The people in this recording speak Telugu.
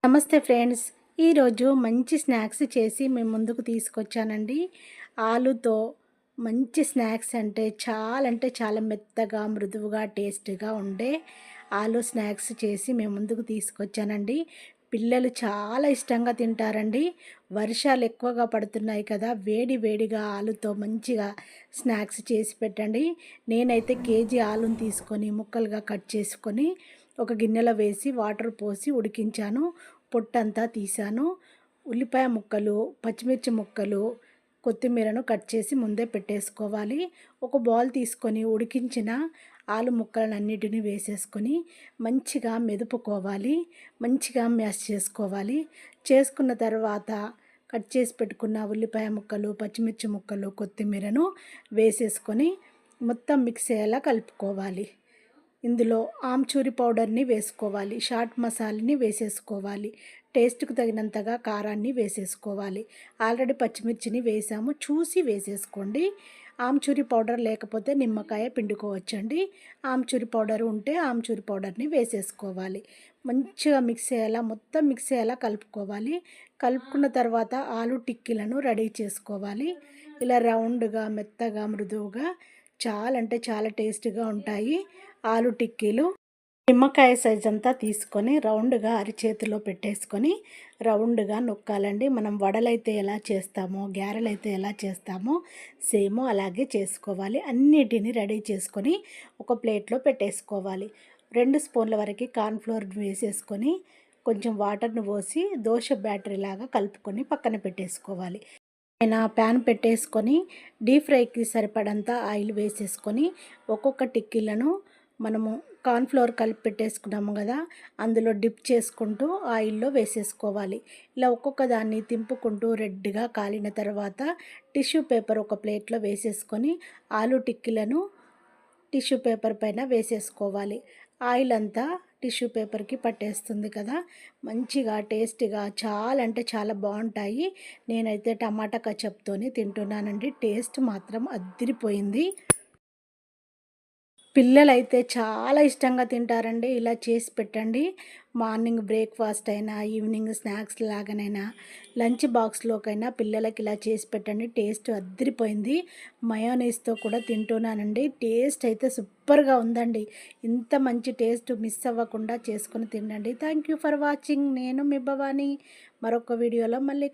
నమస్తే ఫ్రెండ్స్, ఈరోజు మంచి స్నాక్స్ చేసి మేము ముందుకు తీసుకొచ్చానండి. ఆలుతో మంచి స్నాక్స్ అంటే చాలా మెత్తగా, మృదువుగా, టేస్ట్గా ఉండే ఆలు స్నాక్స్ చేసి మేము ముందుకు తీసుకొచ్చానండి. పిల్లలు చాలా ఇష్టంగా తింటారండి. వర్షాలు ఎక్కువగా పడుతున్నాయి కదా, వేడి వేడిగా ఆలుతో మంచిగా స్నాక్స్ చేసి పెట్టండి. నేనైతే కేజీ ఆలుని తీసుకొని ముక్కలుగా కట్ చేసుకొని ఒక గిన్నెలో వేసి వాటర్ పోసి ఉడికించాను. పొట్టంతా తీసాను. ఉల్లిపాయ ముక్కలు, పచ్చిమిర్చి ముక్కలు, కొత్తిమీరను కట్ చేసి ముందే పెట్టేసుకోవాలి. ఒక బౌల్ తీసుకొని ఉడికించిన ఆలు ముక్కలన్నిటిని వేసేసుకొని మంచిగా మెదుపుకోవాలి. మంచిగా మ్యాష్ చేసుకోవాలి. చేసుకున్న తర్వాత కట్ చేసి పెట్టుకున్న ఉల్లిపాయ ముక్కలు, పచ్చిమిర్చి ముక్కలు, కొత్తిమీరను వేసేసుకొని మొత్తం మిక్స్ అయ్యేలా కలుపుకోవాలి. ఇందులో ఆమ్చూరి పౌడర్ని వేసుకోవాలి. చాట్ మసాలాని వేసేసుకోవాలి. టేస్ట్కి తగినంతగా కారాన్ని వేసేసుకోవాలి. ఆల్రెడీ పచ్చిమిర్చిని వేసాము, చూసి వేసేసుకోండి. ఆమ్చూరి పౌడర్ లేకపోతే నిమ్మకాయ పిండుకోవచ్చండి. ఆమ్చూరి పౌడర్ ఉంటే ఆమ్చూరి పౌడర్ని వేసేసుకోవాలి. మంచిగా మిక్స్ అయ్యేలా, మొత్తం మిక్స్ అయ్యేలా కలుపుకోవాలి. కలుపుకున్న తర్వాత ఆలు టిక్కీలను రెడీ చేసుకోవాలి. ఇలా రౌండ్గా, మెత్తగా, మృదువుగా చాలా టేస్టీగా ఉంటాయి ఆలు టిక్కీలు. నిమ్మకాయ సైజ్ అంతా తీసుకొని రౌండ్గా అరిచేతిలో పెట్టేసుకొని రౌండ్గా నొక్కాలండి. మనం వడలైతే ఎలా చేస్తామో, గారెలైతే ఎలా చేస్తామో సేమ్ అలాగే చేసుకోవాలి. అన్నిటిని రెడీ చేసుకొని ఒక ప్లేట్లో పెట్టేసుకోవాలి. 2 స్పూన్ల వరకు కార్న్ఫ్లోర్ వేసేసుకొని కొంచెం వాటర్ను పోసి దోశ బ్యాటరీ లాగా కలుపుకొని పక్కన పెట్టేసుకోవాలి. ప్యాన్ పెట్టేసుకొని డీప్ ఫ్రైకి సరిపడంత ఆయిల్ వేసేసుకొని ఒక్కొక్క టిక్కీలను మనము కార్న్ఫ్లోర్ కలిపి పెట్టేసుకున్నాము కదా, అందులో డిప్ చేసుకుంటూ ఆయిల్లో వేసేసుకోవాలి. ఇలా ఒక్కొక్క దాన్ని తింపుకుంటూ రెడ్గా కాలిన తర్వాత టిష్యూ పేపర్ ఒక ప్లేట్లో వేసేసుకొని ఆలు టిక్కీలను టిష్యూ పేపర్ పైన వేసేసుకోవాలి. ఆయిల్ అంతా టిష్యూ పేపర్కి పట్టేస్తుంది కదా, మంచిగా టేస్టీగా చాలా బాగుంటాయి. నేనైతే టమాటా కచప్తోని తింటున్నానండి. టేస్ట్ మాత్రం అద్దిరిపోయింది. పిల్లలైతే చాలా ఇష్టంగా తింటారండి. ఇలా చేసి పెట్టండి. మార్నింగ్ బ్రేక్ఫాస్ట్ అయినా, ఈవినింగ్ స్నాక్స్ లాగానైనా, లంచ్ బాక్స్లోకైనా పిల్లలకి ఇలా చేసి పెట్టండి. టేస్ట్ అద్దిరిపోయింది. మయోనీస్తో కూడా తింటున్నానండి. టేస్ట్ అయితే సూపర్గా ఉందండి. ఇంత మంచి టేస్ట్ మిస్ అవ్వకుండా చేసుకొని తినండి. Thank you for watching. నేను మీ భవాని. మరొక వీడియోలో మళ్ళీ